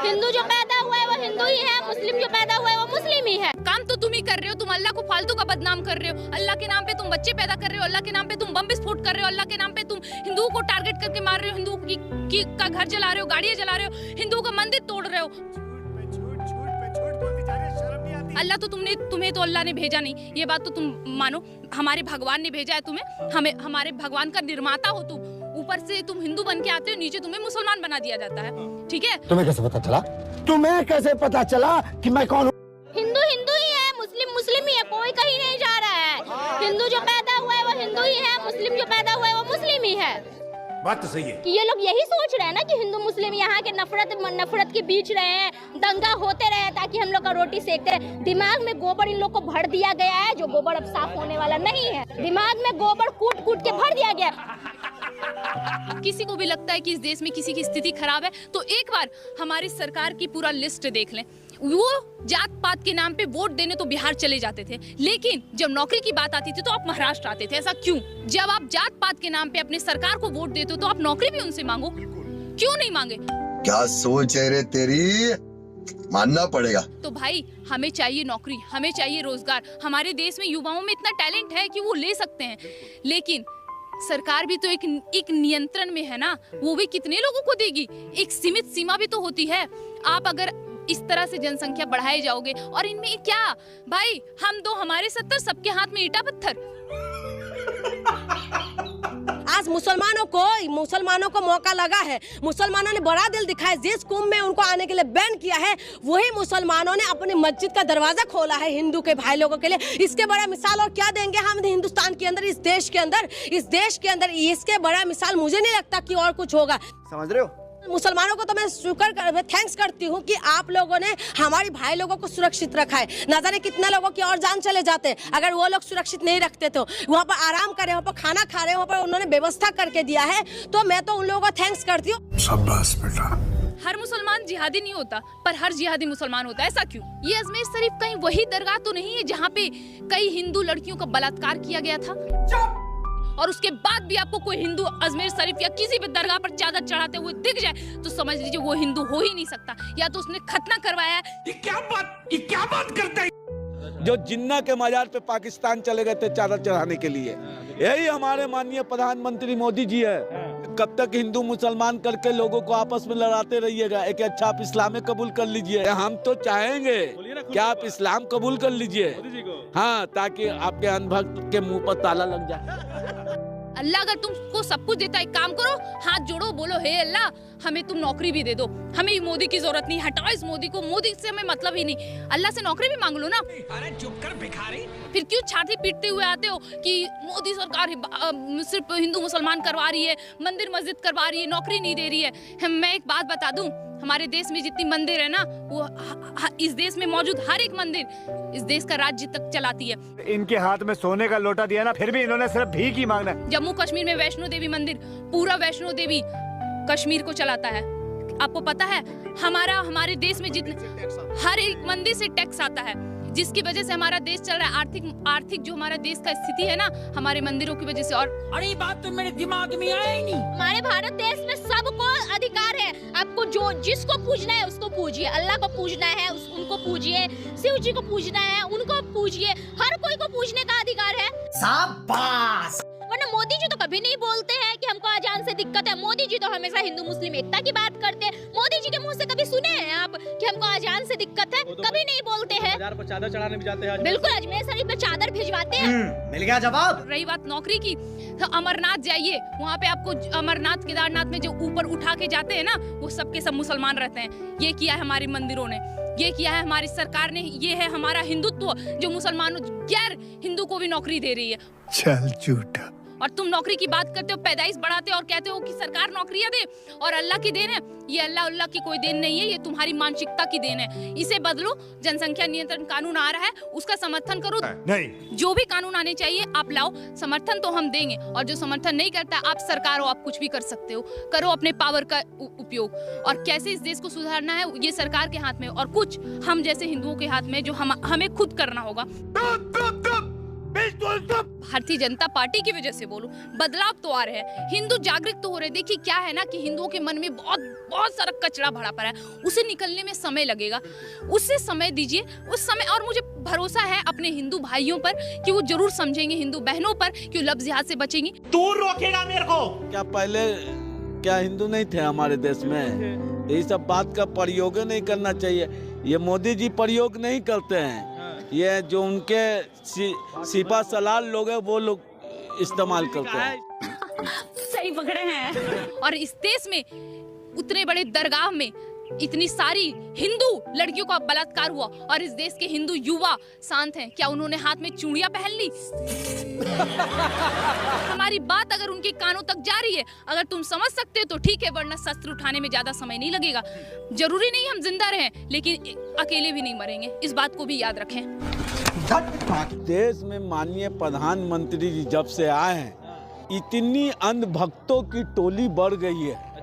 हिंदू जो पैदा हुआ है वो हिंदू ही है, मुस्लिम जो पैदा हुआ है वो मुस्लिम ही है। काम तो तुम ही कर रहे हो, तुम अल्लाह को फालतू का बदनाम कर रहे हो, अल्लाह के नाम पे तुम बच्चे पैदा कर रहे हो, अल्लाह के नाम पे तुम बम विस्फोट कर रहे हो, अल्लाह के नाम पे तुम हिंदुओं को टारगेट करके मार रहे हो, हिंदुओं का घर जला रहे हो, गाड़ियां जला रहे हो, हिंदुओं का मंदिर तोड़ रहे हो। अल्लाह तो तुम्हें तो अल्लाह ने भेजा नहीं, ये बात तो तुम मानो। हमारे भगवान ने भेजा है तुम्हें, हमारे भगवान का निर्माता हो तुम। ऊपर से तुम हिंदू बन के आते हो, नीचे तुम्हें मुसलमान बना दिया जाता है, ठीक है? तुम्हें कैसे पता चला? तुम्हें कैसे पता चला कि मैं कौन हूँ? हिंदू हिंदू ही है, मुस्लिम मुस्लिम ही है, कोई कहीं नहीं जा रहा है। हिंदू जो पैदा हुआ है वो हिंदू ही है, मुस्लिम जो पैदा हुआ है वो मुस्लिम ही है। बात तो सही है कि ये लोग यही सोच रहे हैं ना कि हिंदू मुस्लिम यहाँ के नफरत के बीच रहे हैं, दंगा होते रहे ताकि हम लोग का रोटी सेकते रहे। दिमाग में गोबर इन लोग को भर दिया गया है, जो गोबर अब साफ होने वाला नहीं है। दिमाग में गोबर कूट कूट के भर दिया गया। किसी को भी लगता है कि इस देश में किसी की स्थिति खराब है तो एक बार हमारी सरकार की पूरा लिस्ट देख लें। वो जात पात के नाम पे वोट देने तो बिहार चले जाते थे, लेकिन जब नौकरी की बात आती थी तो आप महाराष्ट्र आते थे। ऐसा क्यों? जब आप जात पात के नाम पे अपने सरकार को वोट देते हो तो आप नौकरी भी उनसे मांगो, क्यों नहीं मांगे? क्या सोच है रे तेरी, मानना पड़ेगा। तो भाई हमें चाहिए नौकरी, हमें चाहिए रोजगार। हमारे देश में युवाओं में इतना टैलेंट है कि वो ले सकते हैं, लेकिन सरकार भी तो एक नियंत्रण में है ना, वो भी कितने लोगों को देगी? एक सीमित सीमा भी तो होती है। आप अगर इस तरह से जनसंख्या बढ़ाए जाओगे और इनमें क्या भाई, हम दो हमारे 70, सबके हाथ में ईटा पत्थर। आज मुसलमानों को मौका लगा है, मुसलमानों ने बड़ा दिल दिखाया, जिस कुंभ में उनको आने के लिए बैन किया है वही मुसलमानों ने अपनी मस्जिद का दरवाजा खोला है हिंदू के भाई लोगों के लिए। इसके बड़ा मिसाल और क्या देंगे हम हिंदुस्तान के अंदर, इस देश के अंदर इसके बड़ा मिसाल मुझे नहीं लगता कि और कुछ होगा। समझ रहे हो? मुसलमानों को तो मैं थैंक्स करती हूँ कि आप लोगों ने हमारे भाई लोगों को सुरक्षित रखा है। न जाने कितने लोगों की और जान चले जाते अगर वो लोग सुरक्षित नहीं रखते तो। वहाँ पर आराम कर रहे, वहाँ पर खाना खा रहे, वहाँ पर उन्होंने व्यवस्था करके दिया है, तो मैं तो उन लोगों को थैंक्स करती हूँ। शाबाश बेटा। हर मुसलमान जिहादी नहीं होता, पर हर जिहादी मुसलमान होता है। ऐसा क्यों? ये अजमेर शरीफ कहीं वही दरगाह तो नहीं है जहाँ पे कई हिंदू लड़कियों का बलात्कार किया गया था? और उसके बाद भी आपको कोई हिंदू अजमेर शरीफ या किसी भी दरगाह पर चादर चढ़ाते हुए दिख जाए तो समझ लीजिए वो हिंदू हो ही नहीं सकता, या तो उसने खतना करवाया है। ये क्या बात करते हैं? जो जिन्ना के मजार पे पाकिस्तान चले गए थे चादर चढ़ाने के लिए, यही हमारे माननीय प्रधानमंत्री मोदी जी है। कब तक हिंदू मुसलमान करके लोगों को आपस में लड़ाते रहिएगा? एक अच्छा आप इस्लाम कबूल कर लीजिए। हम तो चाहेंगे कि आप इस्लाम कबूल कर लीजिए, हाँ, ताकि आपके अनभक्त के मुंह पर ताला लग जाए। अल्लाह अगर तुमको सब कुछ देता है, काम करो, हाथ जोड़ो, बोलो हे अल्लाह हमें तुम नौकरी भी दे दो, हमें मोदी की जरूरत नहीं, हटाओ इस मोदी को, मोदी से हमें मतलब ही नहीं। अल्लाह से नौकरी भी मांग लो ना। अरे चुप कर भिखारी। फिर क्यों छाती पीटते हुए आते हो कि मोदी सरकार सिर्फ हिंदू मुसलमान करवा रही है, मंदिर मस्जिद करवा रही है, नौकरी नहीं दे रही है? मैं एक बात बता दूं, हमारे देश में जितनी मंदिर है ना, वो इस देश में मौजूद हर एक मंदिर इस देश का राज्य तक चलाती है। इनके हाथ में सोने का लोटा दिया ना, फिर भी इन्होंने सिर्फ भीख ही मांगना है। जम्मू कश्मीर में वैष्णो देवी मंदिर, पूरा वैष्णो देवी कश्मीर को चलाता है। आपको पता है हमारे देश में जितने हर एक मंदिर से टैक्स आता है, जिसकी वजह से हमारा देश चल रहा है। आर्थिक जो हमारा देश का स्थिति है ना, हमारे मंदिरों की वजह से। और अरे बात तो मेरे दिमाग में आया ही नहीं। हमारे भारत देश में सबको अधिकार है, आपको जो जिसको पूजना है उसको पूजिए। अल्लाह को पूजना है उनको पूजिए, शिव जी को पूजना है उनको पूजिए, हर कोई को पूजने का अधिकार है। शाबाश। वरना मोदी जी तो कभी नहीं बोलते हैं कि हमको अजान से दिक्कत है। मोदी जी तो हमेशा हिंदू मुस्लिम एकता की बात करते हैं। मोदी जी के मुंह से कभी सुने हैं आप कि हमको अजान से दिक्कत है? कभी नहीं बोलते हैं। चादर चढ़ाने भी जाते हैं। बिल्कुल, अजमेर शरीफ में चादर भिजवाते हैं। मिल गया जवाब। रही बात नौकरी की, तो अमरनाथ जाइए, वहाँ पे आपको अमरनाथ केदारनाथ में जो ऊपर उठा के जाते हैं ना, वो सबके सब मुसलमान रहते हैं। ये किया है हमारे मंदिरों ने, ये किया है हमारी सरकार ने, ये है हमारा हिंदुत्व जो मुसलमानों गैर हिंदू को भी नौकरी दे रही है। चल झूठा। और तुम नौकरी की बात करते हो, पैदाइश बढ़ाते हो और कहते हो कि सरकार नौकरियां दे और अल्लाह की देन है। ये अल्लाह की कोई देन नहीं है, ये तुम्हारी मानसिकता की देन है। इसे बदलो। जनसंख्या नियंत्रण कानून आ रहा है, उसका समर्थन करो। नहीं, जो भी कानून आने चाहिए आप लाओ, समर्थन तो हम देंगे। और जो समर्थन नहीं करता, आप सरकार हो, आप कुछ भी कर सकते हो, करो अपने पावर का उपयोग। और कैसे इस देश को सुधारना है, ये सरकार के हाथ में, और कुछ हम जैसे हिंदुओं के हाथ में, जो हमें खुद करना होगा। भारतीय जनता पार्टी की वजह से बोलूं, बदलाव तो आ रहे हैं, हिंदू जागृत तो हो रहे हैं। देखिए क्या है ना कि हिंदुओं के मन में बहुत सारा कचरा भरा पड़ा है, उसे निकलने में समय लगेगा, उससे समय दीजिए, उस समय। और मुझे भरोसा है अपने हिंदू भाइयों पर कि वो जरूर समझेंगे, हिंदू बहनों पर कि वो लफ्ज़ जिहाद से बचेंगी। तू रोकेगा मेरे को? क्या पहले क्या हिंदू नहीं थे हमारे देश में? यही सब बात का प्रयोग नहीं करना चाहिए। ये मोदी जी प्रयोग नहीं करते हैं, ये जो उनके सिपा सलार लोग हैं वो लोग इस्तेमाल करते हैं। सही पकड़े हैं। और इस देश में उतने बड़े दरगाह में इतनी सारी हिंदू लड़कियों का बलात्कार हुआ और इस देश के हिंदू युवा शांत हैं। क्या उन्होंने हाथ में चूड़ियां पहन ली? हमारी बात अगर उनके कानों तक जा रही है, अगर तुम समझ सकते हो तो ठीक है, वरना शस्त्र उठाने में ज्यादा समय नहीं लगेगा। जरूरी नहीं हम जिंदा रहें, लेकिन अकेले भी नहीं मरेंगे, इस बात को भी याद रखें। देश में माननीय प्रधानमंत्री जी जब से आए हैं, इतनी अंधभक्तों की टोली बढ़ गई है